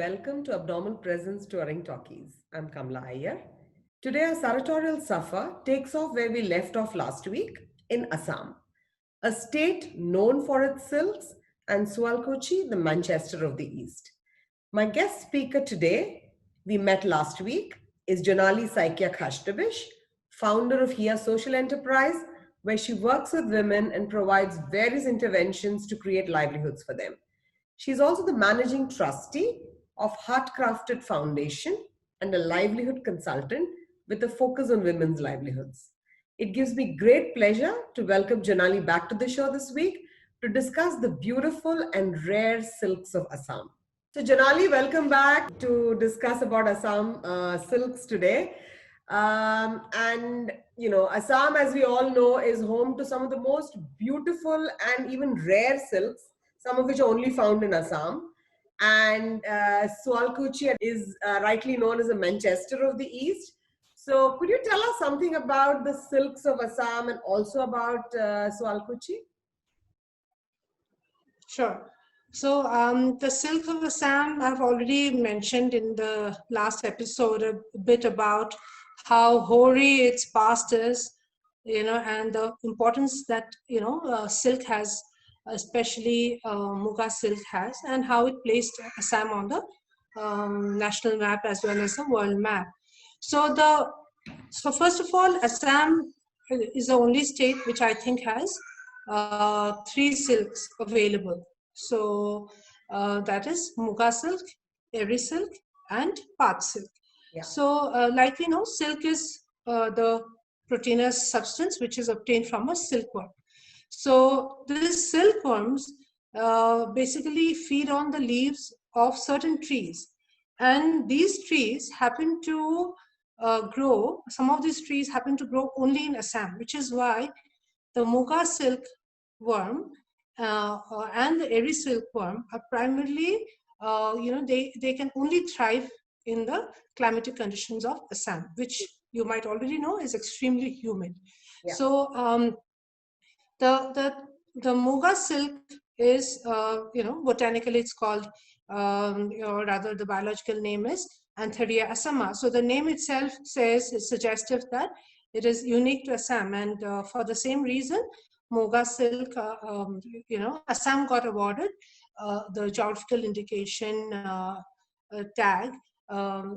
welcome to Abnormal Presence Touring Talkies. I'm Kamla Iyer. Today, our Sari-torial Safar takes off where we left off last week in Assam, a state known for its silks, and Sualkuchi, the Manchester of the East. My guest speaker today, we met last week, is Jonali Saikia Khashnabish, founder of Heeya Social Enterprise, where she works with women and provides various interventions to create livelihoods for them. She's also the managing trustee of Heartcrafted Foundation and a livelihood consultant with a focus on women's livelihoods. It gives me great pleasure to welcome Jonali back to the show this week to discuss the beautiful and rare silks of Assam. So Jonali, welcome back to discuss about Assam silks today. Assam, as we all know, is home to some of the most beautiful and even rare silks, some of which are only found in Assam. And Sualkuchi is rightly known as the Manchester of the East. So could you tell us something about the silks of Assam and also about Sualkuchi? Sure. So the silk of Assam, I've already mentioned in the last episode a bit about how hoary its past is, and the importance that, silk has, especially Muga silk has, and how it placed Assam on the national map as well as the world map. So first of all, Assam is the only state which I think has three silks available. So that is Muga silk, Eri silk, and Paat silk. Yeah. So like we know, silk is the proteinous substance which is obtained from a silkworm. So these silkworms basically feed on the leaves of certain trees. And these trees happen to grow, some of these trees happen to grow only in Assam, which is why the Muga silk worm and the Eri silkworm are primarily, they can only thrive in the climatic conditions of Assam, which you might already know is extremely humid. Yeah. So the Muga silk is, botanically it's called, or rather the biological name is Antheria assama. So the name itself is suggestive that it is unique to Assam, and for the same reason, Muga silk, Assam got awarded the geographical indication tag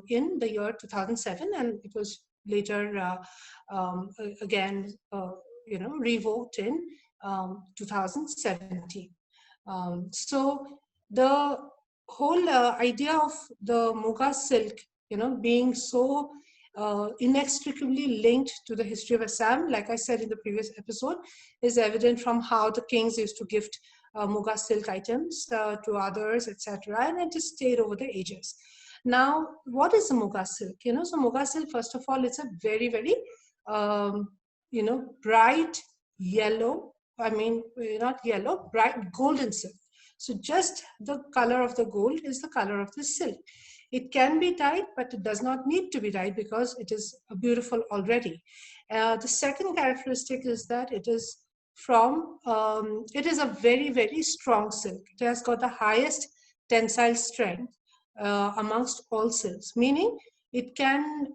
in the year 2007, and it was later again, revoked in 2017. So the whole idea of the Muga silk, being so inextricably linked to the history of Assam, like I said in the previous episode, is evident from how the kings used to gift Muga silk items to others, etc., and it just stayed over the ages. Now, what is the Muga silk? So Muga silk, first of all, it's a very, very bright yellow. I mean, not yellow, bright golden silk. So just the color of the gold is the color of the silk. It can be dyed, but it does not need to be dyed because it is beautiful already. The second characteristic is that it is it is a very, very strong silk. It has got the highest tensile strength amongst all silks, meaning it can,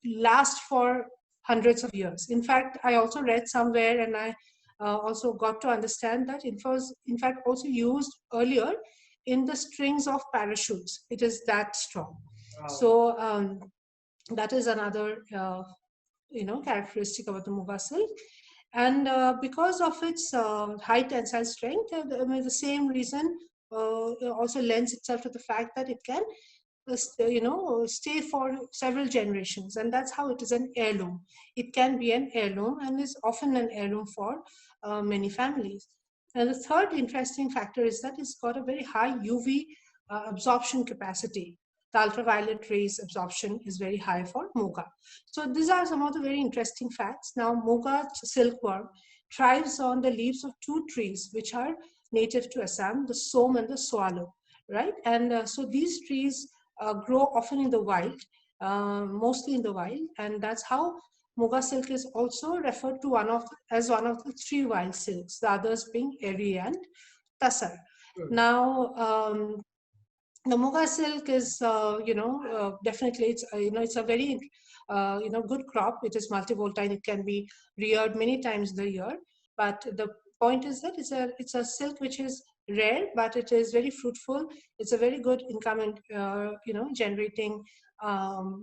last for hundreds of years. In fact, I also read somewhere, and I also got to understand that it was, in fact, also used earlier in the strings of parachutes. It is that strong. Wow. So that is another, characteristic about the Muga silk. And because of its high tensile strength, the same reason also lends itself to the fact that it can stay for several generations, and that's how it is an heirloom. It can be an heirloom and is often an heirloom for many families. And the third interesting factor is that it's got a very high UV absorption capacity. The ultraviolet rays absorption is very high for Muga. So these are some of the very interesting facts. Now, Muga silkworm thrives on the leaves of two trees which are native to Assam, the som and the swallow, right? And so these trees grow often in the wild, mostly in the wild, and that's how Muga silk is also referred to as one of the three wild silks, the others being Eri and Tassar. Now, The Muga silk is, definitely it's a very, good crop. It is multivolatile. It can be reared many times the year. But the point is that it's a silk which is rare, but it is very fruitful. It's a very good income and generating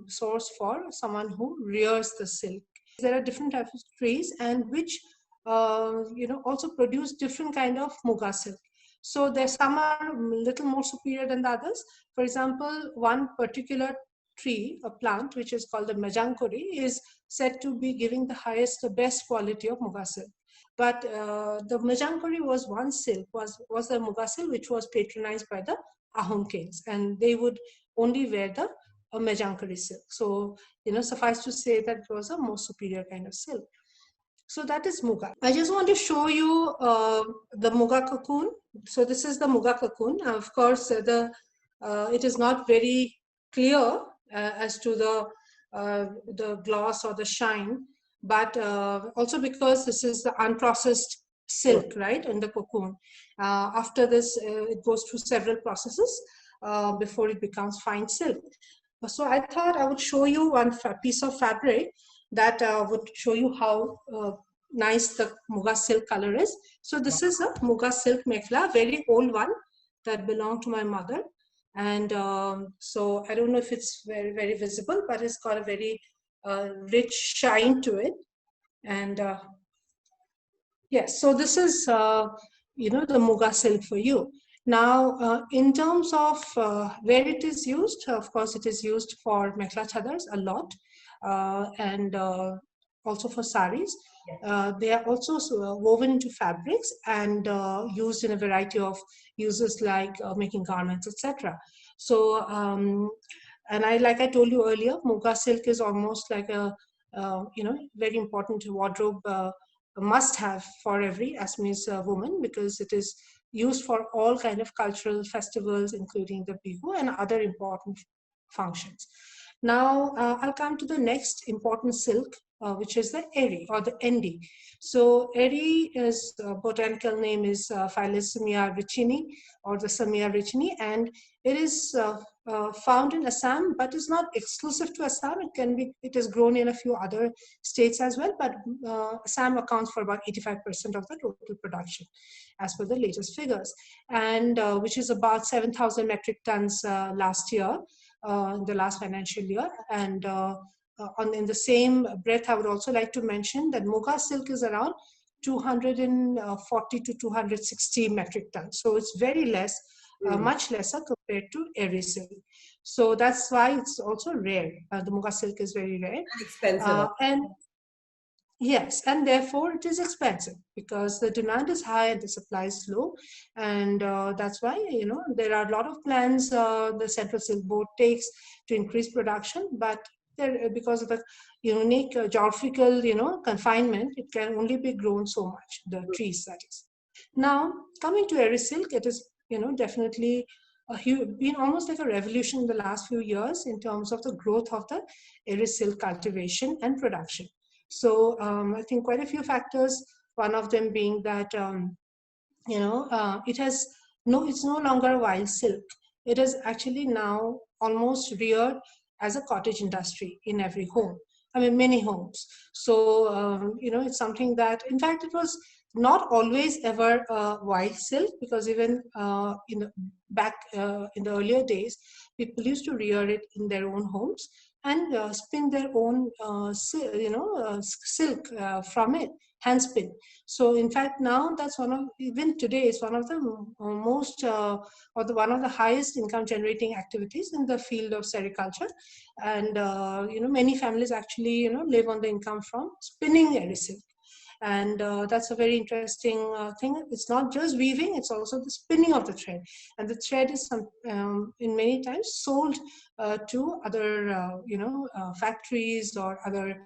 source for someone who rears the silk. There are different types of trees, and which also produce different kind of Muga silk. So there some are a little more superior than the others. For example, one particular tree, a plant which is called the Majankuri, is said to be giving the highest, the best quality of Muga silk. But the Majankuri was one silk, was the Muga silk which was patronized by the Ahom kings, and they would only wear the Majankuri silk. So, suffice to say that it was a more superior kind of silk. So that is Muga. I just want to show you the Muga cocoon. So this is the Muga cocoon. Of course, it is not very clear as to the gloss or the shine, but also because this is the unprocessed silk, right, in the cocoon. After this, it goes through several processes before it becomes fine silk. So I thought I would show you one piece of fabric that would show you how nice the Muga silk color is. So this is a Muga silk mekhla, very old one that belonged to my mother. And so I don't know if it's very, very visible, but it's got a very rich shine to it. And yes, so this is, the Muga silk for you. Now, in terms of where it is used, of course, it is used for mekhla chadars a lot, and also for saris. They are also woven into fabrics and used in a variety of uses like making garments, etc. So, and like I told you earlier, Muga silk is almost like a very important wardrobe must have for every Assamese woman, because it is used for all kind of cultural festivals, including the Bihu and other important functions. Now, I'll come to the next important silk, which is the eri or the endi. So eri is botanical name is Phyllis Samia richini or the Samia richini, and it is found in Assam, but is not exclusive to Assam. It is grown in a few other states as well, but Assam accounts for about 85% of the total production, as per the latest figures, and which is about 7,000 metric tons last year, in the last financial year. And in the same breath, I would also like to mention that Muga silk is around 240 to 260 metric tons. So it's very less, much lesser compared to eri silk. So that's why it's also rare. The Muga silk is very rare. And expensive. And yes, and therefore it is expensive because the demand is high and the supply is low, and that's why there are a lot of plans the Central Silk Board takes to increase production, but because of the unique geographical confinement, it can only be grown so much, the trees, that is. Now coming to eri silk, it is definitely been almost like a revolution in the last few years in terms of the growth of the eri silk cultivation and production. So I think quite a few factors. One of them being that it's no longer wild silk. It is actually now almost reared as a cottage industry in every home. I mean, many homes. So it's something that, in fact, it was not always ever wild silk, because even back in the earlier days, people used to rear it in their own homes and spin their own silk from it, hand spin. So in fact, now that's even today is one of the most one of the highest income generating activities in the field of sericulture. And many families actually live on the income from spinning eri silk. And that's a very interesting thing. It's not just weaving, it's also the spinning of the thread, and the thread is in many times sold to other factories or other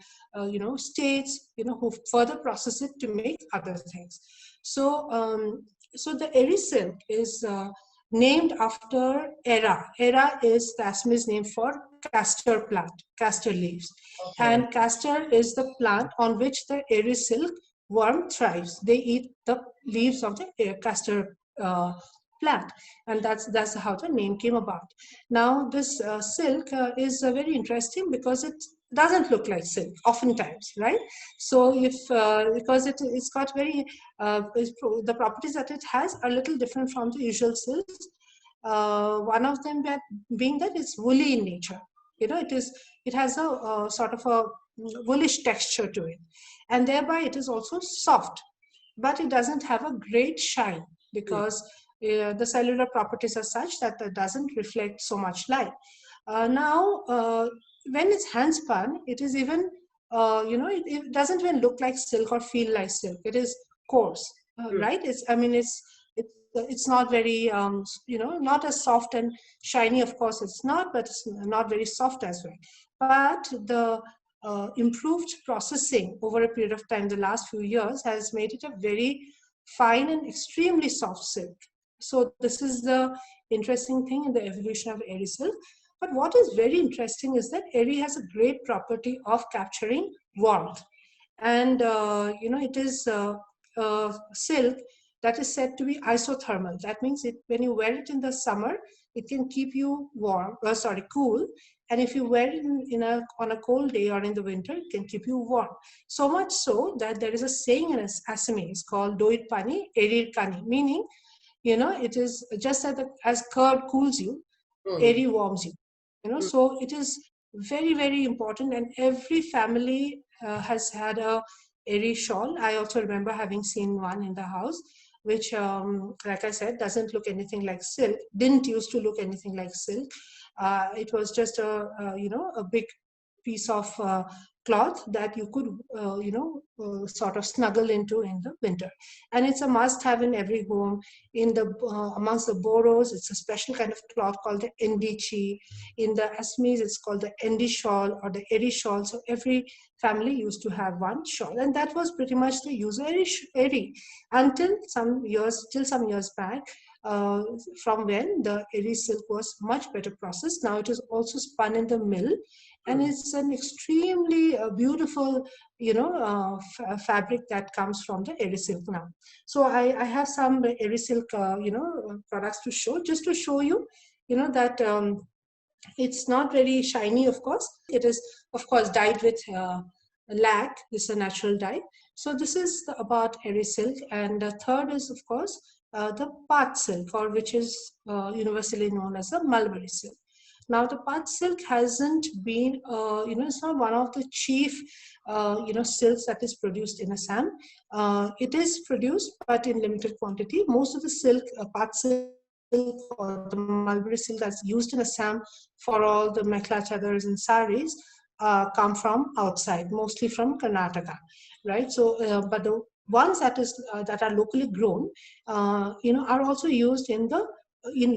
states who further process it to make other things. So the eri silk is named after Era. Era is the Assamese name for castor plant, castor leaves. Okay. And castor is the plant on which the eri silk worm thrives. They eat the leaves of the castor plant, and that's how the name came about. Now this silk is very interesting because it doesn't look like silk oftentimes, right? So if because it's got very the properties that it has are a little different from the usual silks. One of them being that it's woolly in nature. It has a sort of a woolish texture to it, and thereby it is also soft, but it doesn't have a great shine Mm. because the cellular properties are such that it doesn't reflect so much light. Now, when it's hand spun, it is even, it doesn't even look like silk or feel like silk. It is coarse, Mm. right? It's not very, not as soft and shiny. Of course, it's not, but it's not very soft as well. But the improved processing over a period of time, the last few years, has made it a very fine and extremely soft silk. So this is the interesting thing in the evolution of eri silk. But what is very interesting is that eri has a great property of capturing warmth, and it is silk that is said to be isothermal. That means when you wear it in the summer, it can keep you cool, and if you wear it on a cold day or in the winter, it can keep you warm. So much so that there is a saying in Assamese called "Doit pani, erir kani," meaning, it is just as curd cools you, Mm. eri warms you. Mm. So it is very, very important, and every family has had a eri shawl. I also remember having seen one in the house, which, like I said, doesn't look anything like silk. Didn't used to look anything like silk. It was just a big piece of cloth that you could sort of snuggle into in the winter, and it's a must have in every home. In the amongst the boros, it's a special kind of cloth called the endichi. In the Assamese, it's called the endi shawl or the eri shawl. So every family used to have one shawl, and that was pretty much the use of eri until some years back, uh, from when the eri silk was much better processed. Now it is also spun in the mill, and Mm. it's an extremely beautiful, fabric that comes from the eri silk now. So I have some eri silk, products to show, just to show you, that it's not very shiny, of course. It is, of course, dyed with lac. It's a natural dye. So this is about eri silk, and the third is, of course, the Paat silk, or which is universally known as the mulberry silk. Now, the Paat silk hasn't been, it's not one of the chief, silks that is produced in Assam. It is produced, but in limited quantity. Most of the silk, Paat silk or the mulberry silk that's used in Assam for all the mekhla chadars and saris come from outside, mostly from Karnataka, right? So, but the ones that are locally grown, are also used in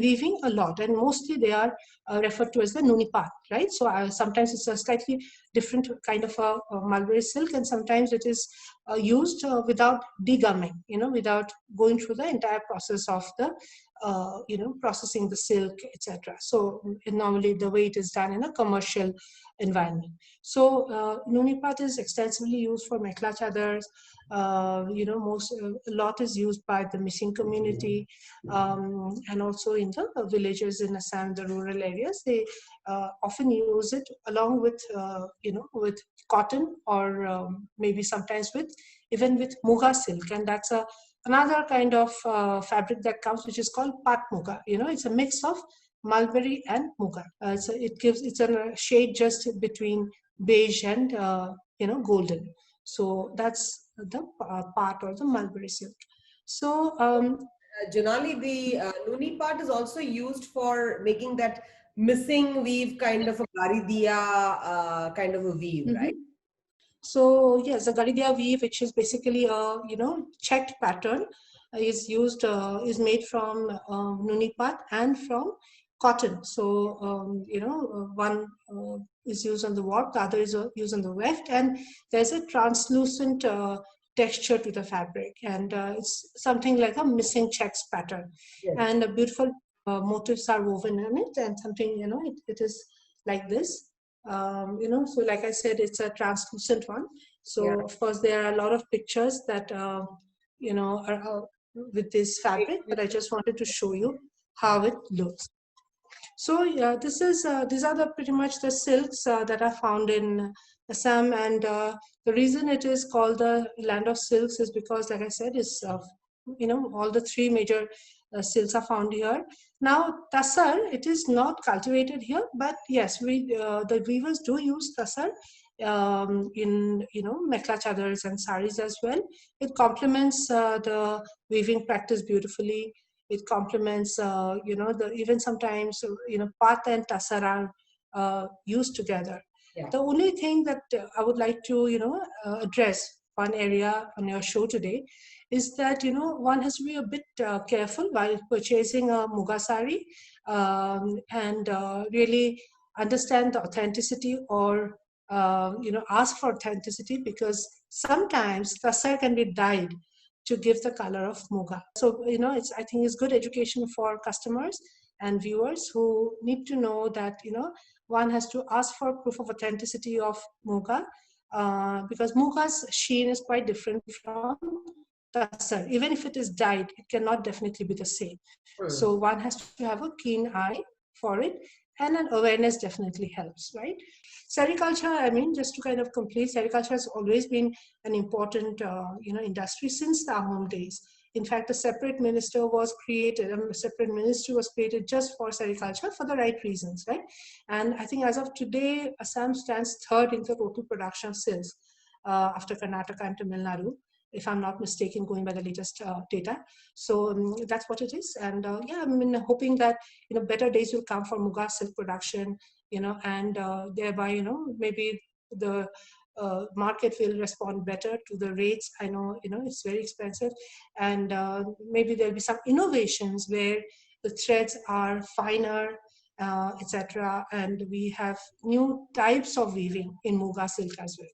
weaving a lot, and mostly they are referred to as the nuni path, right? So sometimes it's a slightly different kind of a mulberry silk, and sometimes it is used without degumming, without going through the entire process of the processing the silk, etc. So normally the way it is done in a commercial environment. So Nunipat is extensively used for mekhla chadars. Most a lot is used by the missing community, and also in the villages in Assam, the rural areas. They often use it along with cotton, or maybe sometimes even with Muga silk, and that's another kind of fabric that comes, which is called Paat Muga. It's a mix of mulberry and Muga. So it's a shade just between beige and golden. So that's the part, or the mulberry silk. So Jonali, the Nuni part is also used for making that missing weave kind of a garidia kind of a weave, right? mhm. So yes, the Garidia weave, which is basically a checked pattern, is made from nunipat and from cotton. So one is used on the warp, the other is used on the weft, and there's a translucent texture to the fabric, and it's something like a missing checks pattern, Yes. and beautiful motifs are woven in it, and something it is like this. So like I said, it's a translucent one. Yeah. So of course there are a lot of pictures that are with this fabric, but I just wanted to show you how it looks. So yeah, these are the pretty much the silks that are found in Assam, and the reason it is called the land of silks is because, like I said, is all the three major silks are found here. Now tassar, it is not cultivated here, but yes, the weavers do use tassar in mekhla chadars and saris as well. It complements the weaving practice beautifully. It complements even sometimes paat and tassar are used together. Yeah. The only thing that I would like to address one area on your show today is that one has to be a bit careful while purchasing a Muga sari, and really understand the authenticity, or ask for authenticity, because sometimes tassar can be dyed to give the color of Muga. So I think it's good education for customers and viewers who need to know that one has to ask for proof of authenticity of Muga, because Muga's sheen is quite different from tassar. Even if it is dyed, it cannot definitely be the same. So one has to have a keen eye for it, and an awareness definitely helps, right? Sericulture, I mean, just to kind of complete, sericulture has always been an important industry since the Ahom days. In fact, a separate minister was created, a separate ministry was created just for sericulture for the right reasons, right? And I think as of today, Assam stands third in the total production of silks after Karnataka and Tamil Nadu, if I'm not mistaken, going by the latest data. So that's what it is. And yeah, I mean, hoping that better days will come for Muga silk production, and thereby, maybe the market will respond better to the rates. I know, it's very expensive, and maybe there'll be some innovations where the threads are finer, etc. And we have new types of weaving in Muga silk as well.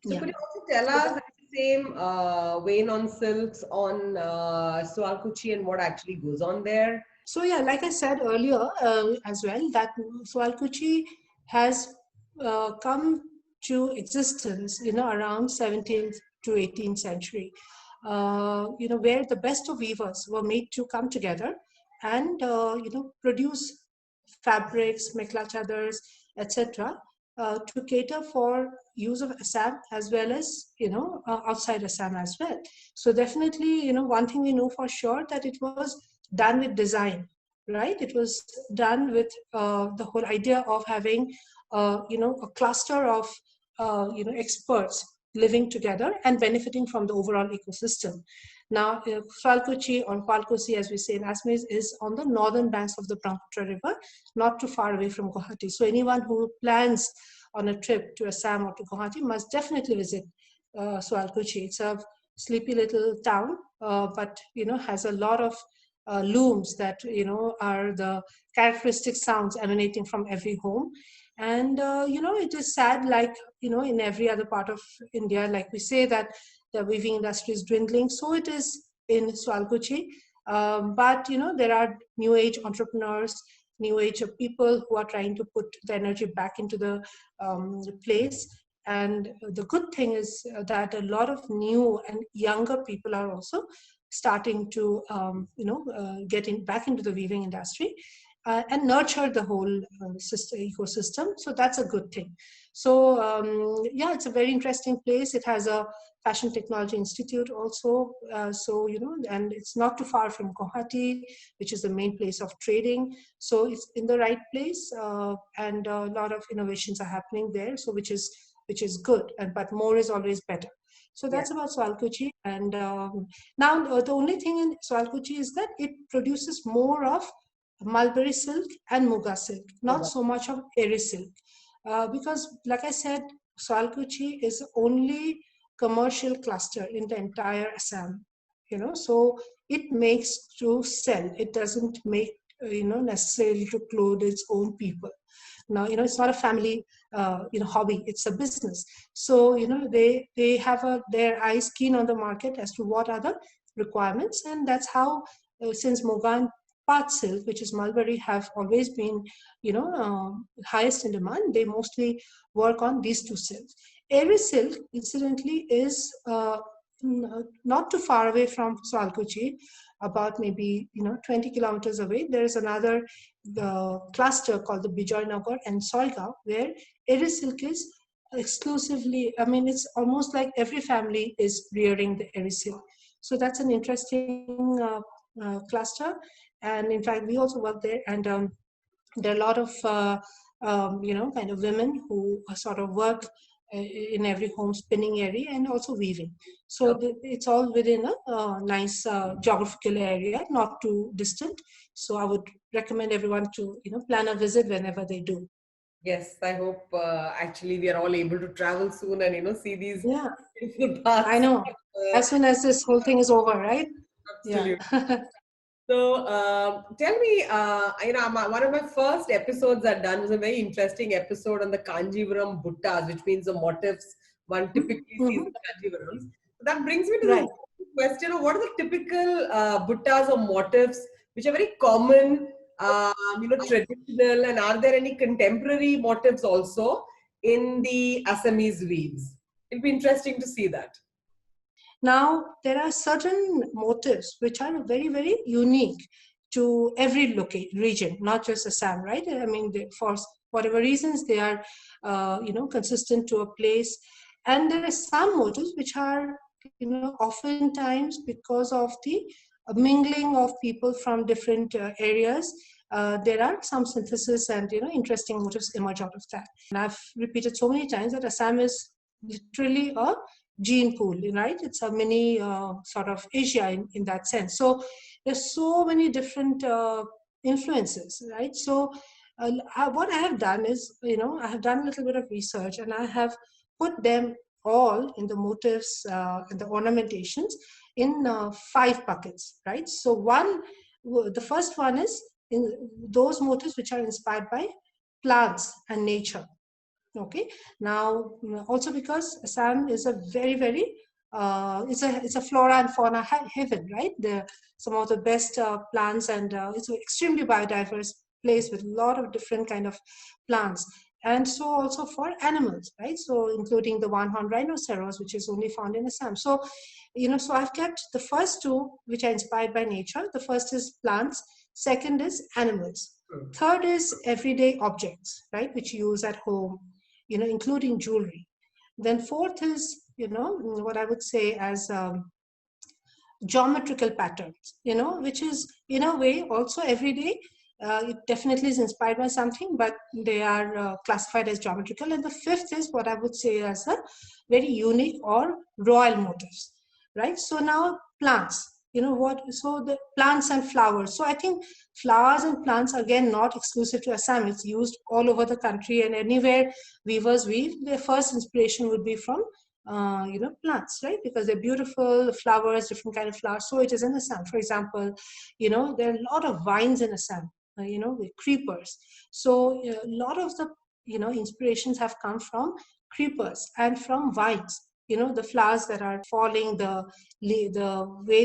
So could you also tell us the same vein on silks on Sualkuchi and what actually goes on there? So yeah, like I said earlier as well, that Sualkuchi has come to existence, around 17th to 18th century, where the best of weavers were made to come together and, produce fabrics, mekhla chadars, etc., to cater for use of Assam as well as, outside Assam as well. So definitely, one thing we know for sure, that it was done with design, right? It was done with the whole idea of having, a cluster of, experts living together and benefiting from the overall ecosystem. Now, Sualkuchi, or Hualkusi, as we say in Assamese, is on the northern banks of the Brahmaputra River, not too far away from Guwahati. So anyone who plans on a trip to Assam or to Guwahati must definitely visit Sualkuchi. It's a sleepy little town, but has a lot of looms that are the characteristic sounds emanating from every home. And it is sad, like in every other part of India, like we say that the weaving industry is dwindling, so it is in Sualkuchi. But there are new age entrepreneurs, new age of people who are trying to put the energy back into the place. And the good thing is that a lot of new and younger people are also starting to get back into the weaving industry and nurture the whole ecosystem. So that's a good thing. So yeah, it's a very interesting place. It has a Fashion Technology Institute also. So and it's not too far from Guwahati, which is the main place of trading. So it's in the right place, and a lot of innovations are happening there. So which is good, but more is always better. So that's about Sualkuchi. And now the only thing in Sualkuchi is that it produces more of mulberry silk and Muga silk, not so much of eri silk. Because like I said, Sualkuchi is the only commercial cluster in the entire Assam, so it makes to sell. It doesn't make, necessarily to clothe its own people. Now, it's not a family, hobby, it's a business. So, they have their eyes keen on the market as to what are the requirements. And that's how, since Muga and Paat silk, which is mulberry, have always been, highest in demand, they mostly work on these two silks. Eri silk, incidentally, is not too far away from Sualkuchi, about maybe 20 kilometers away, there is another cluster called the Bijoynagar and Soilgaon, where eri silk is exclusively. I mean, it's almost like every family is rearing the eri silk. So that's an interesting cluster, and in fact, we also work there, and there are a lot of kind of women who sort of work in every home spinning area and also weaving. So it's all within a nice geographical area, not too distant. So I would recommend everyone to plan a visit whenever they do. Yes, I hope actually we are all able to travel soon and see these Yeah, beautiful I paths. know. As soon as this whole thing is over, right? Yeah. Absolutely. So tell me, one of my first episodes I'd done was a very interesting episode on the Kanjivaram buttas, which means the motifs one typically sees Hmm. in Kanjivarams. So that brings me to Right. the question of what are the typical buttas or motifs which are very common, traditional, and are there any contemporary motifs also in the Assamese weaves? It'll be interesting to see that. Now, there are certain motifs which are very, very unique to every region, not just Assam, right? I mean, for whatever reasons, they are, consistent to a place. And there are some motifs which are, oftentimes because of the mingling of people from different areas. There are some synthesis and interesting motifs emerge out of that. And I've repeated so many times that Assam is literally a gene pool, right? It's a mini sort of Asia in that sense. So there's so many different influences, right? So what I have done is, I have done a little bit of research and I have put them all in the motifs and the ornamentations in 5 buckets, right? So the first one is in those motifs which are inspired by plants and nature. Okay. Now, also because Assam is a very, very it's a flora and fauna heaven, right? Some of the best plants, and it's an extremely biodiverse place with a lot of different kind of plants, and so also for animals, right? So including the one-horned rhinoceros, which is only found in Assam. So so I've kept the first two, which are inspired by nature. The first is plants, second is animals, third is everyday objects, right, which you use at home, including jewelry. Then fourth is, what I would say as geometrical patterns, which is in a way also every day. It definitely is inspired by something, but they are classified as geometrical. And the fifth is what I would say as a very unique or royal motifs, right? So now plants, so the plants and flowers. So I think flowers and plants, again, not exclusive to Assam, it's used all over the country, and anywhere weavers weave, their first inspiration would be from plants, right? Because they're beautiful flowers, different kind of flowers. So it is in Assam. For example, there are a lot of vines in Assam, with creepers. So a lot of the, inspirations have come from creepers and from vines. The flowers that are falling, the way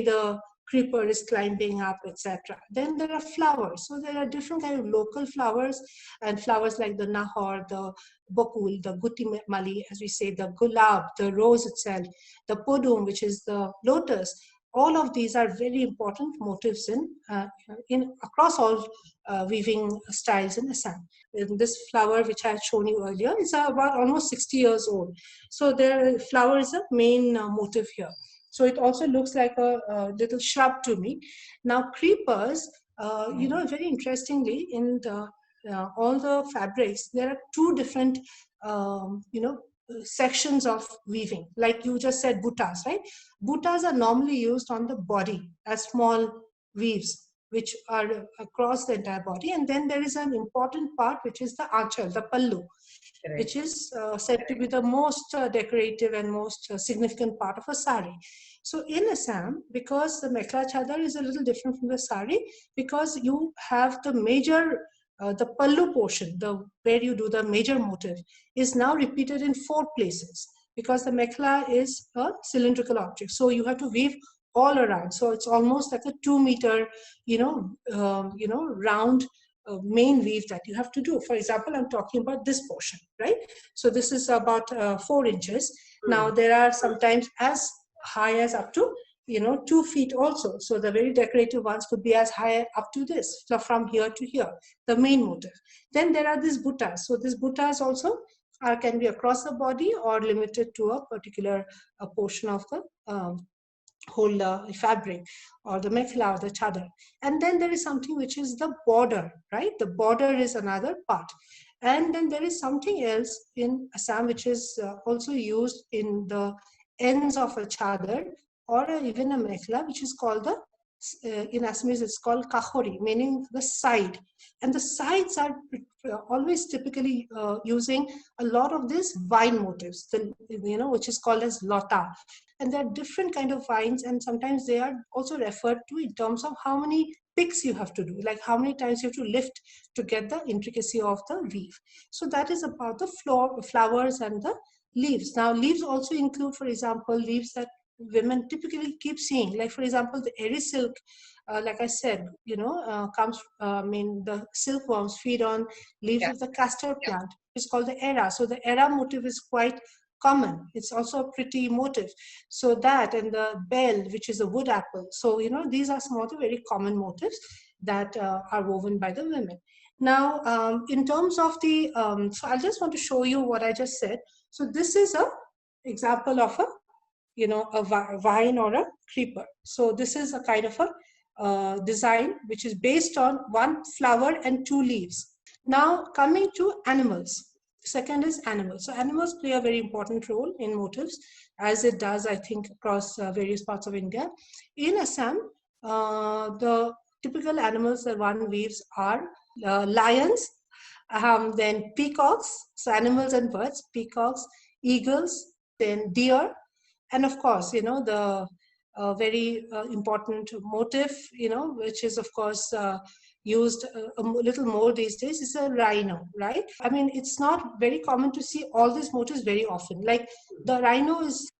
the creeper is climbing up, etc. Then there are flowers. So there are different kind of local flowers, and flowers like the nahor, the bokul, the guti mali, as we say, the gulab, the rose itself, the podum, which is the lotus. All of these are very important motifs in across all weaving styles in Assam. And this flower, which I had shown you earlier, is about almost 60 years old. So the flower is a main motif here. So it also looks like a little shrub to me. Now creepers, very interestingly, in all the fabrics, there are two different, sections of weaving. Like you just said, buttas, right? Buttas are normally used on the body as small weaves, which are across the entire body. And then there is an important part, which is the anchal, the pallu, which Correct. is said to be the most decorative and most significant part of a sari. So in Assam, because the mekhla chadar is a little different from the sari, because you have the major, the pallu portion, the where you do the major motif, is now repeated in 4 places, because the mekhla is a cylindrical object. So you have to weave all around. So it's almost like a 2 meter, round main weave that you have to do. For example, I'm talking about this portion, right? So this is about 4 inches. Now there are sometimes as high as up to 2 feet also. So the very decorative ones could be as high up to this, so from here to here, the main motif. Then there are these buttas. So these buttas also can be across the body or limited to a particular portion of the whole fabric, or the mekhla or the chadar. And then there is something which is the border, right? The border is another part. And then there is something else in Assam which is also used in the ends of a chadar or even a mekhla, which is called the in Assamese it's called kahori, meaning the side. And the sides are always typically using a lot of these vine motifs, which is called as lota. And there are different kind of vines, and sometimes they are also referred to in terms of how many picks you have to do, like how many times you have to lift to get the intricacy of the weave. So that is about the flowers and the leaves. Now leaves also include, for example, leaves that women typically keep seeing, like for example the eri silk, like I said, comes the silkworms feed on leaves Yeah. of the castor plant. It's called the era. So the era motif is quite common. It's also a pretty motif. So that, and the bell, which is a wood apple. So these are some of the very common motifs that are woven by the women. Now in terms of the so I just want to show you what I just said. So this is a example of a vine or a creeper. So this is a kind of a design which is based on one flower and two leaves. Now coming to animals. Second is animals. So animals play a very important role in motifs, as it does, I think, across various parts of India. In Assam, the typical animals that one weaves are lions, then peacocks, so animals and birds, peacocks, eagles, then deer, and of course, the very important motif, which is of course used a little more these days, is a rhino, right? I mean, it's not very common to see all these motifs very often. Like the rhino is,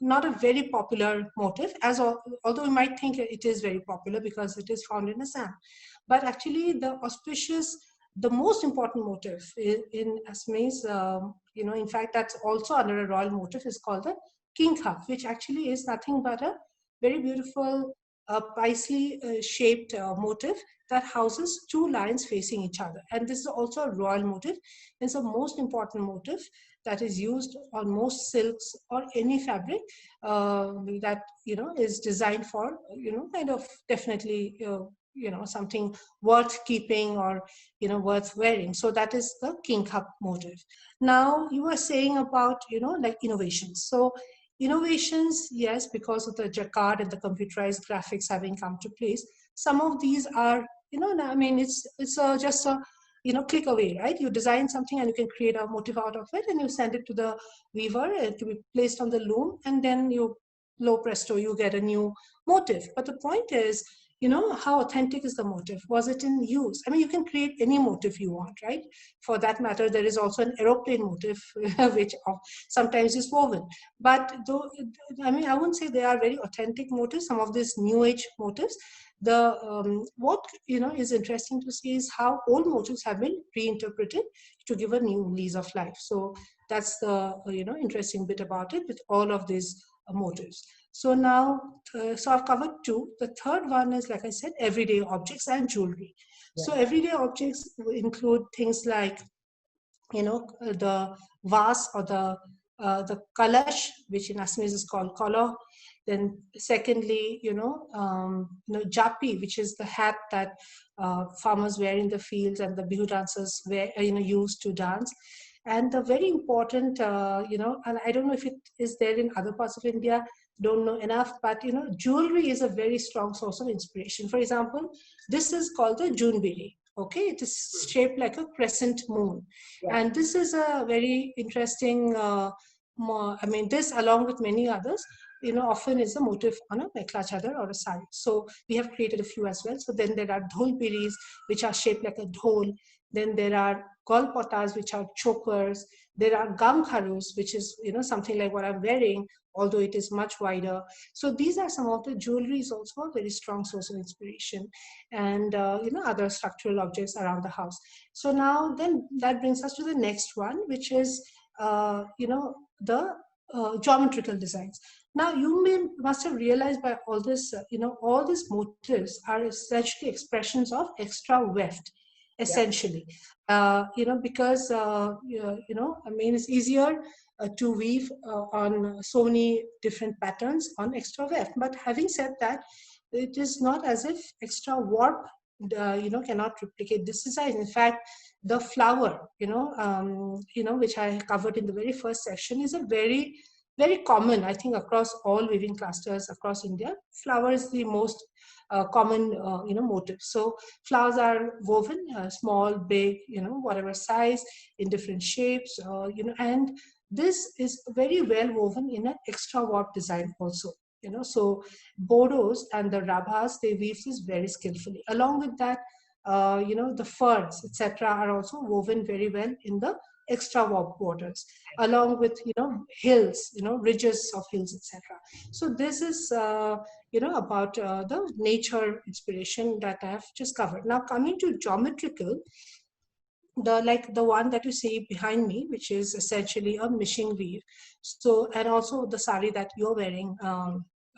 not a very popular motif, although we might think it is very popular because it is found in Assam. But actually, the most important motif in Assamese, in fact, that's also under a royal motif, is called the king cup, which actually is nothing but a very beautiful, paisley shaped motif that houses two lions facing each other. And this is also a royal motif. It's the most important motif that is used on most silks or any fabric that is designed for kind of definitely something worth keeping or worth wearing. So that is the king cup motif. Now you were saying about like innovations. So innovations, yes, because of the jacquard and the computerized graphics having come to place, some of these are I mean, it's just a click away, right? You design something and you can create a motif out of it, and you send it to the weaver to be placed on the loom, and then you, lo presto, you get a new motif. But the point is, how authentic is the motif? Was it in use? I mean, you can create any motif you want, right? For that matter, there is also an aeroplane motif which sometimes is woven. But though, I mean, I wouldn't say they are very authentic motifs. Some of these new age motifs, the what is interesting to see is how old motifs have been reinterpreted to give a new lease of life. So that's the interesting bit about it, with all of these motifs. So now, so I've covered two. The third one is, like I said, everyday objects and jewelry. Yeah. So everyday objects include things like the vase, or the kalash, which in Assamese is called kolo. Then secondly, japi, which is the hat that farmers wear in the fields and the bihu dancers wear, use to dance. And the very important, and I don't know if it is there in other parts of India, don't know enough, but jewelry is a very strong source of inspiration. For example, this is called the junbiri. Okay, it is shaped like a crescent moon. Yeah. And this is a very interesting, I mean, this along with many others, often is a motif on a mekhla chadar or a sari. So we have created a few as well. So then there are dhol piris, which are shaped like a dhol. Then there are golpotas, which are chokers. There are gamkharus, which is something like what I'm wearing, although it is much wider. So these are some of the jewelry, is also a very strong source of inspiration, and other structural objects around the house. So now then that brings us to the next one, which is the geometrical designs. Now, you must have realized by all this, all these motifs are essentially expressions of extra weft, Yeah. essentially. Because I mean, it's easier to weave on so many different patterns on extra weft. But having said that, it is not as if extra warp, cannot replicate this design. In fact, the flower, which I covered in the very first section, is a very, very common, I think, across all weaving clusters across India. Flower is the most common, motive. So flowers are woven, small, big, whatever size, in different shapes, and this is very well woven in an extra warp design also. So Bodos and the Rabhas, they weave this very skillfully. Along with that, the furs, etc., are also woven very well in the extra warp borders, along with hills, ridges of hills, etc. So this is about the nature inspiration that I've just covered. Now, coming to geometrical, the one that you see behind me, which is essentially a machine weave. So, and also the sari that you're wearing,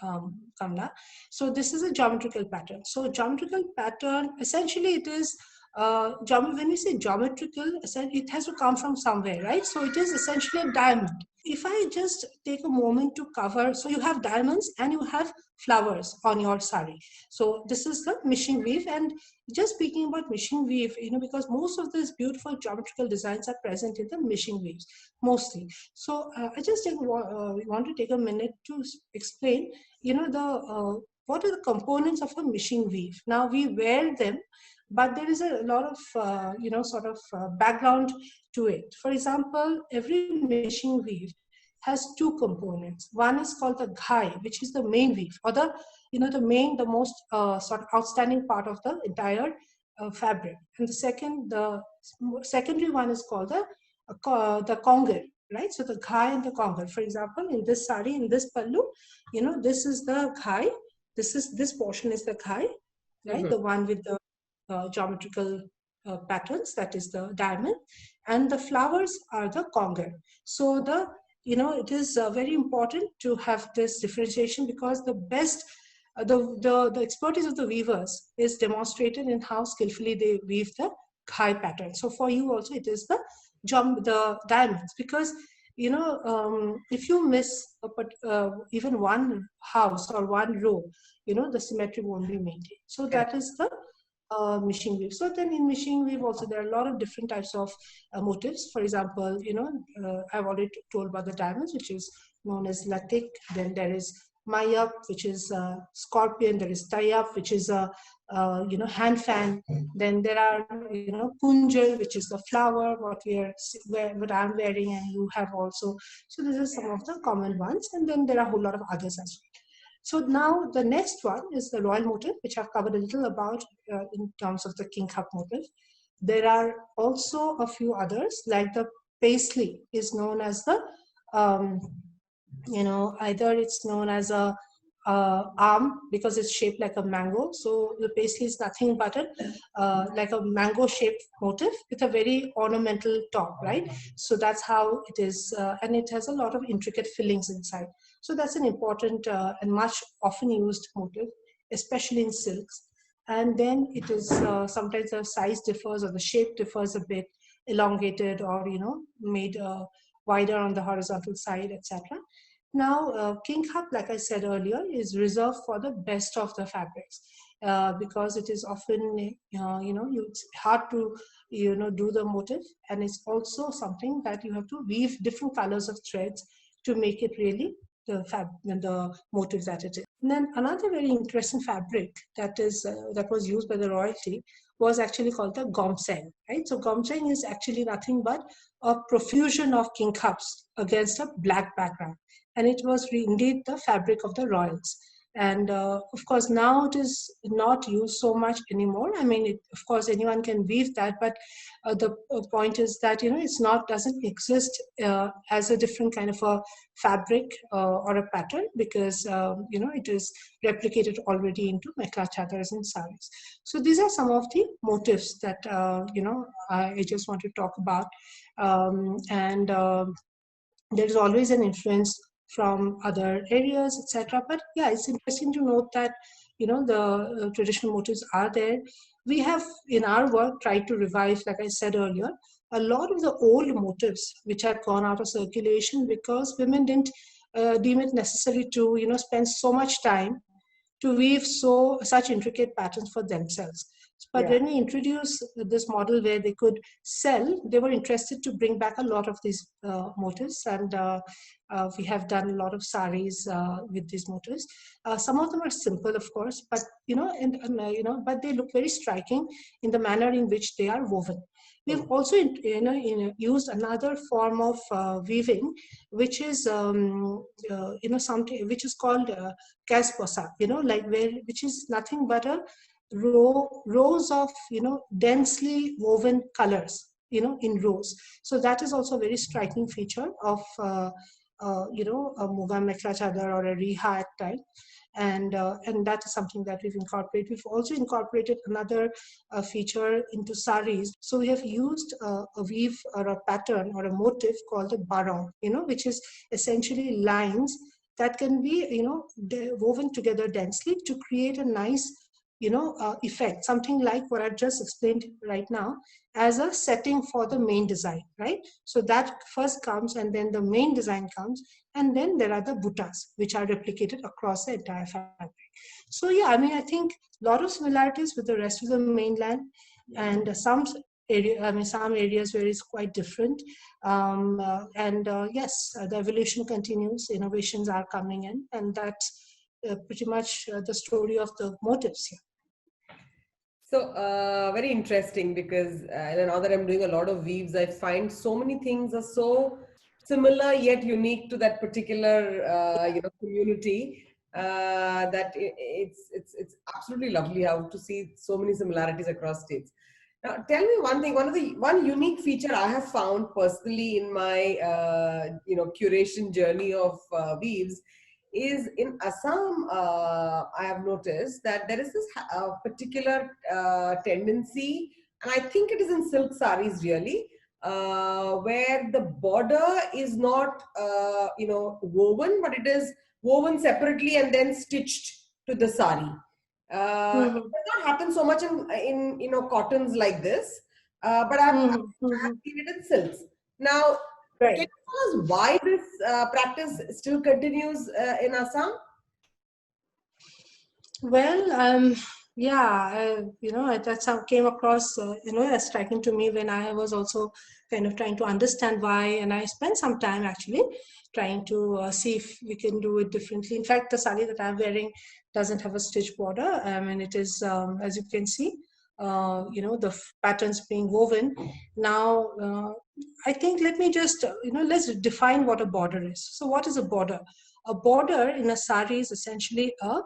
Kamla. So this is a geometrical pattern. So geometrical pattern, essentially it is, when we say geometrical, it has to come from somewhere, right? So it is essentially a diamond. If I just take a moment to cover, so you have diamonds and you have flowers on your sari. So this is the machine weave. And just speaking about machine weave, because most of these beautiful geometrical designs are present in the machine weaves, mostly. So I just want to take a minute to explain, what are the components of a machine weave. Now we wear them, but there is a lot of, background to it. For example, every machine weave has two components. One is called the ghai, which is the main weave, or the most sort of outstanding part of the entire fabric. And the secondary one is called the conger, right? So the ghai and the conger. For example, in this sari, in this pallu, this is the ghai. This portion is the ghai, right? The one with the geometrical patterns, that is the diamond, and the flowers are the conger. So it is very important to have this differentiation, because the best the expertise of the weavers is demonstrated in how skillfully they weave the ghai pattern. So for you also, it is the diamonds, because if you miss even one house or one row, the symmetry won't be maintained. So that is the machine weave. So then in machine weave also, there are a lot of different types of motifs. For example, I've already told about the diamonds, which is known as latik. Then there is mayap, which is scorpion. There is tayap, which is a hand fan. Then there are kunjal, which is the flower, what I'm wearing, and you have also. So these are some of the common ones, and then there are a whole lot of others as well. So now the next one is the royal motif, which I've covered a little about in terms of the king cup motif. There are also a few others, like the paisley is known as the, either it's known as a arm, because it's shaped like a mango. So the paisley is nothing but like a mango shaped motif with a very ornamental top, right? So that's how it is, and it has a lot of intricate fillings inside. So that's an important and much often used motif, especially in silks. And then it is sometimes the size differs or the shape differs a bit, elongated or made wider on the horizontal side, etc. Now, king cup, like I said earlier, is reserved for the best of the fabrics, because it is often, it's hard to, do the motif, and it's also something that you have to weave different colors of threads to make it really the motif that it is. And then another very interesting fabric that was used by the royalty was actually called the gomseng, right? So gomseng is actually nothing but a profusion of king cups against a black background, and it was indeed the fabric of the royals. And of course, now it is not used so much anymore. I mean, of course, anyone can weave that, but the point is that it's not doesn't exist as a different kind of a fabric or a pattern, because it is replicated already into mekhla chadars and saris. So these are some of the motifs that I just want to talk about, and there is always an influence from other areas, etc. But yeah, it's interesting to note that the traditional motifs are there. We have in our work tried to revive, like I said earlier, a lot of the old motifs which had gone out of circulation because women didn't deem it necessary to spend so much time to weave such intricate patterns for themselves. But Yeah. when we introduced this model where they could sell, they were interested to bring back a lot of these motifs, and we have done a lot of saris with these motifs. Some of them are simple, of course, but but they look very striking in the manner in which they are woven. We've also used another form of weaving, which is something which is called casposa, like which is nothing but a rows of densely woven colors, in rows. So that is also a very striking feature of a Muga mekla chadar or a riha type. And that is something that we've incorporated. We've also incorporated another feature into saris. So we have used a weave or a pattern or a motif called a barong, which is essentially lines that can be woven together densely to create a nice effect, something like what I've just explained right now as a setting for the main design, right? So that first comes, and then the main design comes, and then there are the buttas which are replicated across the entire fabric. So yeah, I mean, I think a lot of similarities with the rest of the mainland, and some areas where it's quite different. Yes, the evolution continues, innovations are coming in, and that's pretty much the story of the motives here. So, very interesting because now that I'm doing a lot of weaves, I find so many things are so similar yet unique to that particular community that it's absolutely lovely how to see so many similarities across states. Now, tell me one thing. One unique feature I have found personally in my curation journey of weaves is in Assam. I have noticed that there is this particular tendency, and I think it is in silk saris really, where the border is not woven, but it is woven separately and then stitched to the sari. It Mhm. does not happen so much in cottons like this, but Mhm. I have Mhm. seen it in silks. Now, can you Right. tell us why this practice still continues in Assam? Well, yeah, that's how came across, as striking to me when I was also kind of trying to understand why, and I spent some time actually trying to see if we can do it differently. In fact, the sari that I'm wearing doesn't have a stitch border, and it is, as you can see, the patterns being woven. Now, I think let me just, let's define what a border is. So, what is a border? A border in a sari is essentially a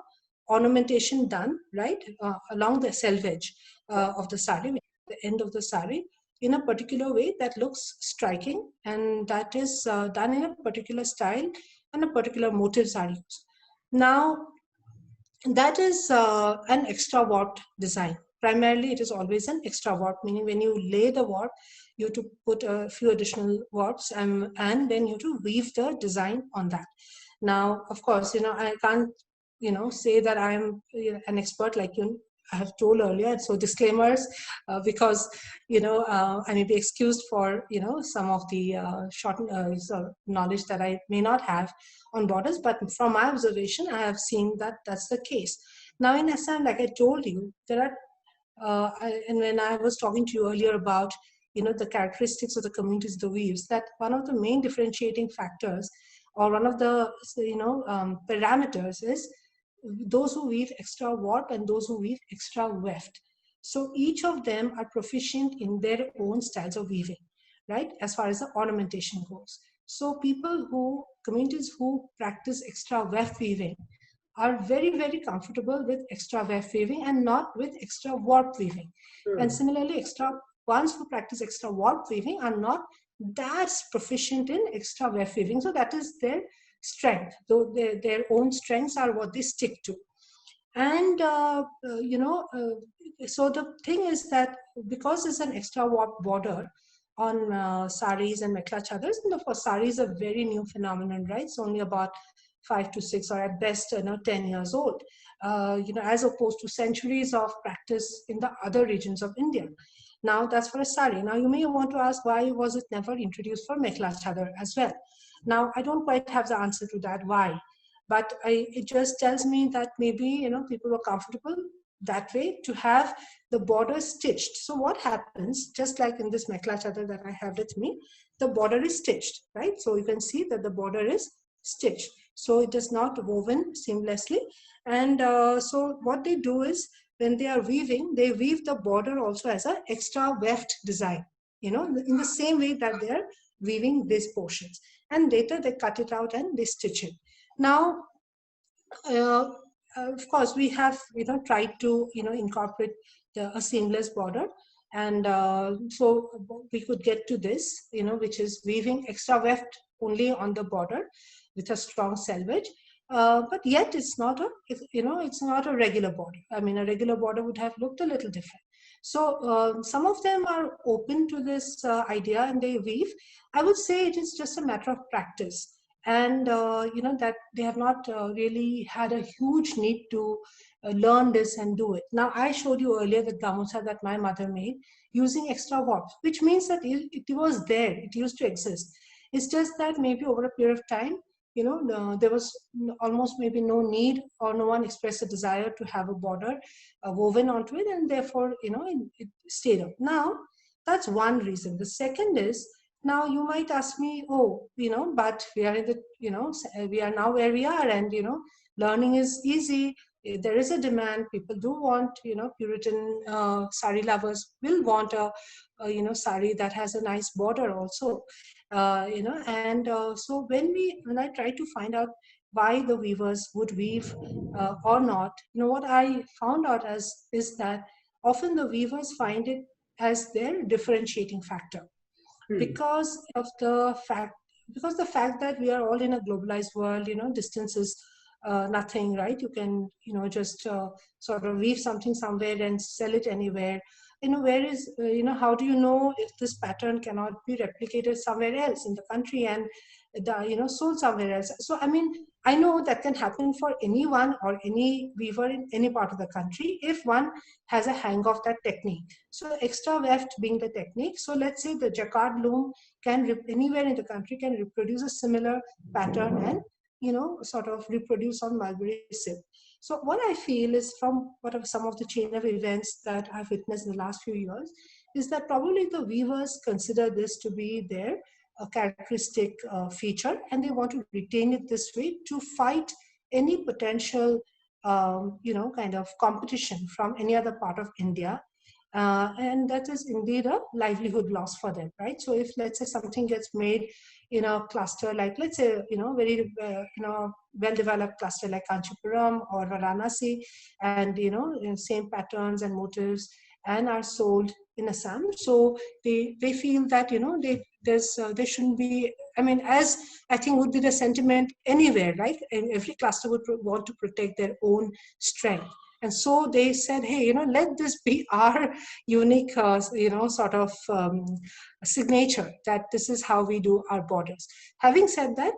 ornamentation done right along the selvage of the sari, the end of the sari, in a particular way that looks striking, and that is done in a particular style and a particular motifs are used. Now, that is an extra warped design. Primarily, it is always an extra warp, meaning when you lay the warp, you have to put a few additional warps, and then you have to weave the design on that. Now, of course, I can't, say that I'm an expert like you. I have told earlier, so disclaimers, because I may be excused for some of the short knowledge that I may not have on borders, but from my observation, I have seen that that's the case. Now in Assam, like I told you, there are, and when I was talking to you earlier about, the characteristics of the communities, the weaves, that one of the main differentiating factors or one of the, parameters is those who weave extra warp and those who weave extra weft. So each of them are proficient in their own styles of weaving, right? As far as the ornamentation goes. So communities who practice extra weft weaving are very, very comfortable with extra weft weaving and not with extra warp weaving. And Hmm. similarly, extra ones who practice extra warp weaving are not that proficient in extra weft weaving. So that is their strength. Though their own strengths are what they stick to. And so the thing is that because it's an extra warp border, saris and mekhla chadars. And of course, sari is a very new phenomenon, right? It's only about 5 to 6, or at best, 10 years old. As opposed to centuries of practice in the other regions of India. Now that's for a sari. Now you may want to ask, why was it never introduced for mekhla chadar as well? Now I don't quite have the answer to that. Why? But it just tells me that maybe people were comfortable that way to have the border stitched. So what happens, just like in this mekhla chadar that I have with me, the border is stitched, right? So you can see that the border is stitched, so it is not woven seamlessly. And so what they do is, when they are weaving, they weave the border also as an extra weft design, in the same way that they are weaving these portions, and later they cut it out and they stitch it. Now, uh, of course, we have tried to incorporate a seamless border, and so we could get to this, which is weaving extra weft only on the border with a strong selvage. But yet it's not a regular border. I mean, a regular border would have looked a little different. So some of them are open to this idea and they weave. I would say it is just a matter of practice, and that they have not really had a huge need to learn this and do it. Now, I showed you earlier the gamusa that my mother made using extra warp, which means that it was there, it used to exist. It's just that maybe over a period of time, there was almost maybe no need, or no one expressed a desire to have a border woven onto it, and therefore it stayed up. Now, that's one reason. The second is, now you might ask me, oh, but we are in the, we are now where we are, and learning is easy. There is a demand. People do want, Puritan sari lovers will want a sari that has a nice border also. And so when I try to find out why the weavers would weave or not, what I found out as is that often the weavers find it as their differentiating factor, Hmm. because of the fact that we are all in a globalized world. Distance is nothing, right? You can just sort of weave something somewhere and sell it anywhere. Where is how do you know if this pattern cannot be replicated somewhere else in the country and sold somewhere else? So I mean, I know that can happen for anyone or any weaver in any part of the country if one has a hang of that technique. So extra weft being the technique. So let's say the jacquard loom can anywhere in the country can reproduce a similar pattern and sort of reproduce on mulberry silk. So what I feel is, from some of the chain of events that I've witnessed in the last few years, is that probably the weavers consider this to be their characteristic feature, and they want to retain it this way to fight any potential kind of competition from any other part of India. And that is indeed a livelihood loss for them, right? So if, let's say, something gets made in a cluster like, let's say, very well developed cluster like Kanchipuram or Varanasi, and same patterns and motifs, and are sold in Assam, so they feel that there shouldn't be, I mean, as I think would be the sentiment anywhere, right? And every cluster would want to protect their own strength. And so they said, hey, let this be our unique, sort of signature, that this is how we do our borders. Having said that,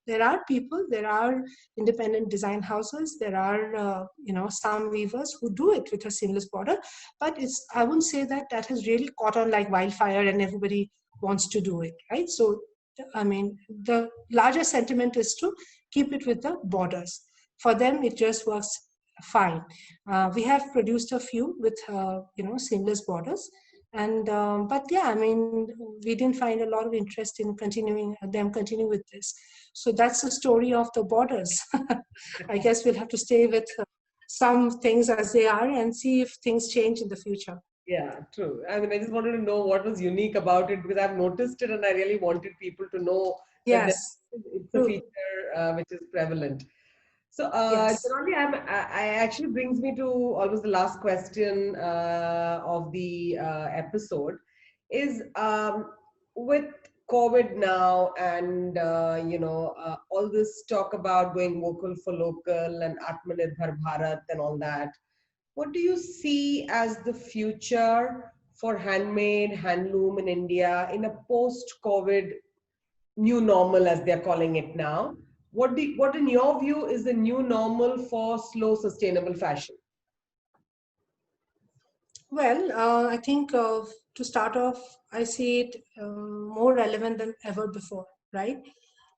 there are people, there are independent design houses, there are, some weavers who do it with a seamless border, but I wouldn't say that that has really caught on like wildfire and everybody wants to do it, right? So, I mean, the larger sentiment is to keep it with the borders. For them, it just works fine. We have produced a few with seamless borders, and but yeah, I mean, we didn't find a lot of interest in continue with this. So that's the story of the borders. I guess we'll have to stay with some things as they are and see if things change in the future. Yeah, true. I mean, I just wanted to know what was unique about it, because I've noticed it and I really wanted people to know that Yes, it's a true. feature which is prevalent. So, Yes. Jonali, I actually brings me to almost the last question of the episode is, with COVID now, and all this talk about going vocal for local and Atmanirbhar Bharat and all that, what do you see as the future for handmade, handloom in India in a post-COVID new normal, as they're calling it now? What in your view is the new normal for slow, sustainable fashion? Well, I think to start off, I see it more relevant than ever before, right?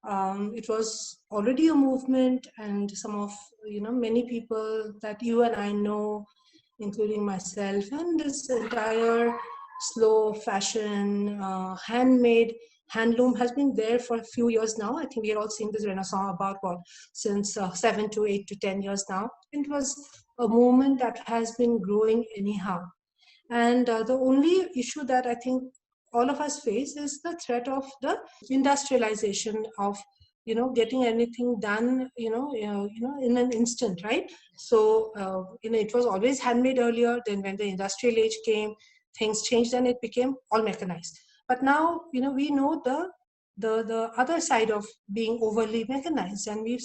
It was already a movement, and some of many people that you and I know, including myself, and this entire slow fashion, handmade, handloom has been there for a few years now. I think we are all seeing this renaissance about what, since 7 to 8 to 10 years now. It was a movement that has been growing anyhow. And the only issue that I think all of us face is the threat of the industrialization of getting anything done in an instant, right? So it was always handmade earlier. Then when the industrial age came, things changed and it became all mechanized. But now we know the other side of being overly mechanized, and we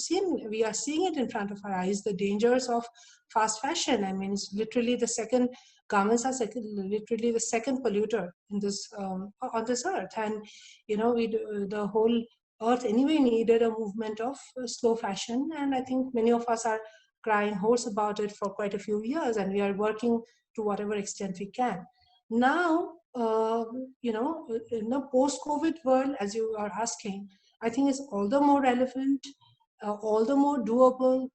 are seeing it in front of our eyes, the dangers of fast fashion. I mean, it's literally the second garments are literally the second polluter in this on this earth. And the whole earth anyway needed a movement of slow fashion, and I think many of us are crying hoarse about it for quite a few years, and we are working to whatever extent we can. Now in the post-COVID world, as you are asking, I think it's all the more relevant, all the more doable,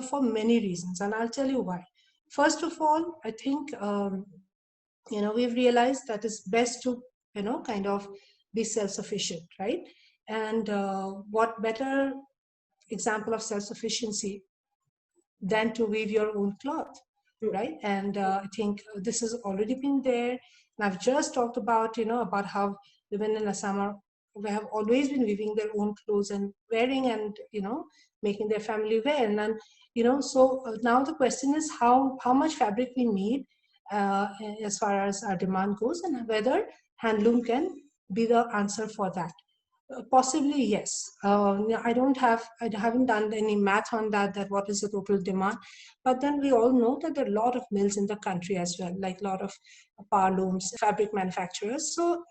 for many reasons, and I'll tell you why. First of all, I think we've realized that it's best to kind of be self-sufficient, right? And what better example of self-sufficiency than to weave your own cloth, right? And I think this has already been there. And I've just talked about about how women in Assam have always been weaving their own clothes and wearing, and making their family wear. And then so now the question is how much fabric we need as far as our demand goes, and whether handloom can be the answer for that. Possibly, yes. I haven't done any math on that, that what is the total demand. But then we all know that there are a lot of mills in the country as well, like a lot of power looms, fabric manufacturers. So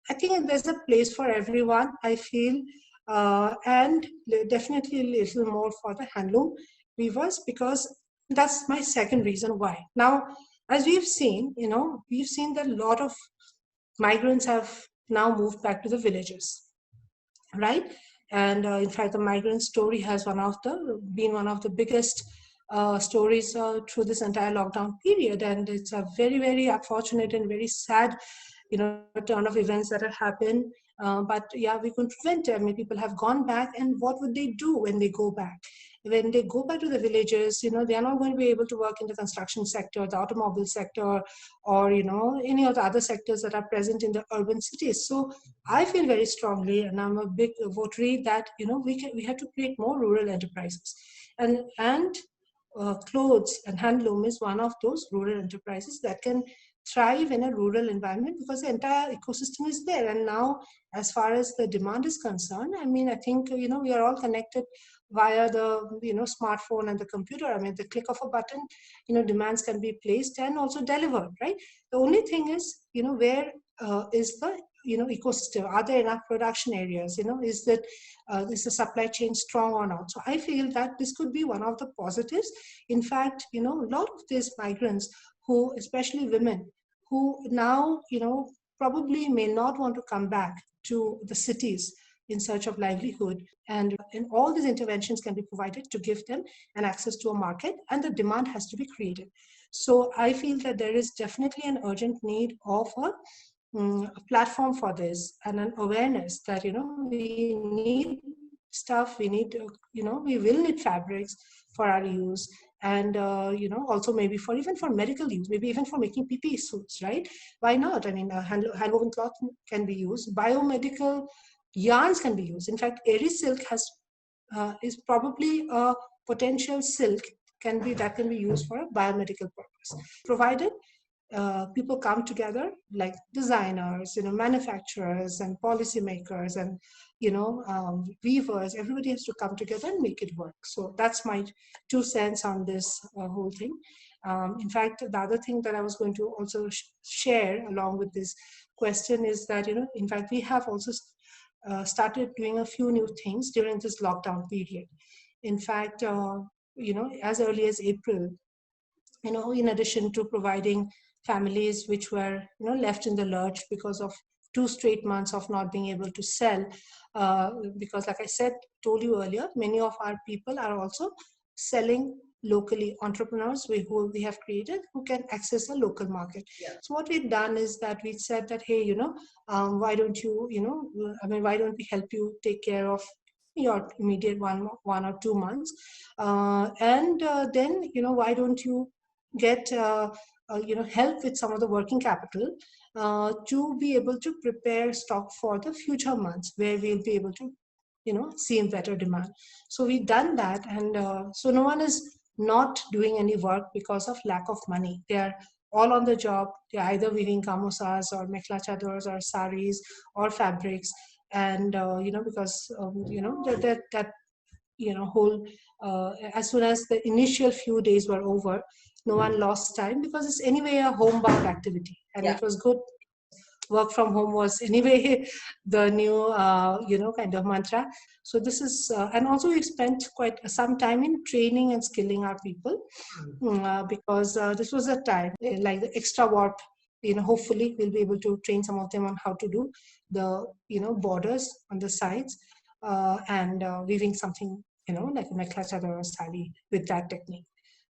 I think there's a place for everyone, I feel, and definitely a little more for the handloom weavers, because that's my second reason why. Now, as we've seen that a lot of migrants have now moved back to the villages, right? And in fact, the migrant story has been one of the biggest stories through this entire lockdown period, and it's a very, very unfortunate and very sad turn of events that have happened. But yeah, we couldn't prevent it. I mean, people have gone back, and what would they do when they go back? When they go back to the villages, they are not going to be able to work in the construction sector, the automobile sector, or any of the other sectors that are present in the urban cities. So I feel very strongly, and I'm a big votary, that we have to create more rural enterprises, and clothes and handloom is one of those rural enterprises that can thrive in a rural environment, because the entire ecosystem is there. And now, as far as the demand is concerned, I mean, I think we are all connected via the smartphone and the computer. I mean, the click of a button, demands can be placed and also delivered, right? The only thing is, where is the ecosystem? Are there enough production areas? Is the supply chain strong or not? So I feel that this could be one of the positives. In fact, a lot of these migrants, who, especially women, who now probably may not want to come back to the cities in search of livelihood, and all these interventions can be provided to give them an access to a market, and the demand has to be created. So I feel that there is definitely an urgent need of a platform for this, and an awareness that we need stuff, we need we will need fabrics for our use, and also maybe for even for medical use, maybe even for making PPE suits, right? Why not? I mean, hand-woven cloth can be used, biomedical yarns can be used. In fact, Eri silk is probably a potential silk that can be used for a biomedical purpose, provided people come together, like designers, manufacturers and policymakers, and weavers. Everybody has to come together and make it work. So that's my 2 cents on this whole thing. In fact, the other thing that I was going to also share along with this question is that, in fact, we have also started doing a few new things during this lockdown period. In fact, as early as April, in addition to providing families which were, left in the lurch because of 2 straight months of not being able to sell, because like I told you earlier, many of our people are also selling locally, entrepreneurs who we have created who can access the local market. Yeah. So what we've done is that we said that, hey, why don't you, why don't we help you take care of your immediate 1 or 2 months, and then, why don't you get help with some of the working capital to be able to prepare stock for the future months where we'll be able to see better demand. So we've done that, and so no one is not doing any work because of lack of money. They are all on the job. They're either weaving gamosas or mekhla chadors or saris or fabrics, and because that whole as soon as the initial few days were over, no one lost time because it's anyway a homebound activity, and Yeah. it was good. Work from home was anyway the new kind of mantra. So this is and also we spent quite some time in training and skilling our people, because this was a time like the extra warp. Hopefully we'll be able to train some of them on how to do the borders on the sides, and weaving something like a mekhla chador or sari with that technique.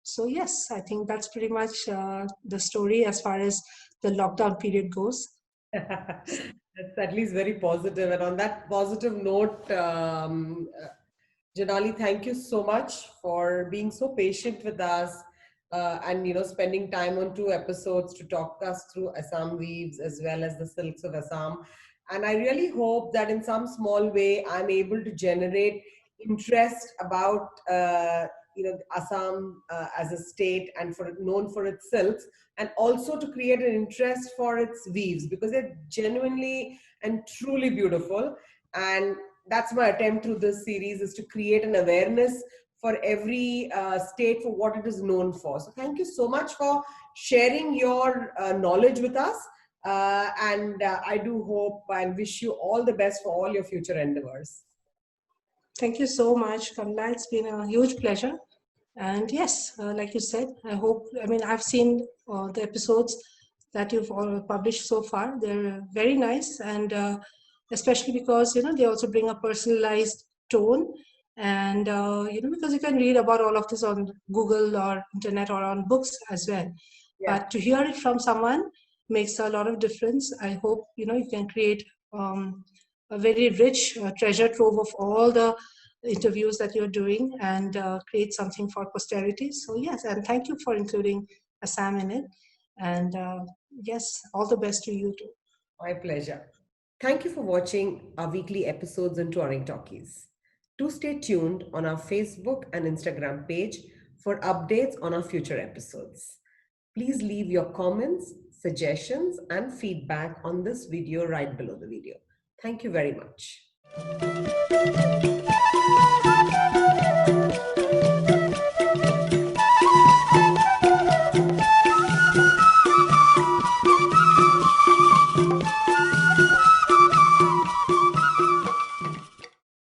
So yes, I think that's pretty much the story as far as the lockdown period goes. That's at least very positive. And on that positive note, Jonali, thank you so much for being so patient with us, and spending time on 2 episodes to talk us through Assam weaves as well as the silks of Assam. And I really hope that in some small way I'm able to generate interest about Assam as a state and for known for its silks, and also to create an interest for its weaves because they're genuinely and truly beautiful. And that's my attempt through this series, is to create an awareness for every state for what it is known for. So thank you so much for sharing your knowledge with us. And I do hope and wish you all the best for all your future endeavors. Thank you so much, Kamla. It's been a huge pleasure. And yes, like you said, I've seen the episodes that you've all published so far. They're very nice, and especially because they also bring a personalized tone, and because you can read about all of this on Google or internet or on books as well. Yeah. But to hear it from someone makes a lot of difference. I hope you can create a very rich treasure trove of all the interviews that you're doing, and create something for posterity. So yes, and thank you for including Assam in it. And yes, all the best to you too. My pleasure. Thank you for watching our weekly episodes in Touring Talkies. Do stay tuned on our Facebook and Instagram page for updates on our future episodes. Please leave your comments, suggestions, and feedback on this video right below the video. Thank you very much.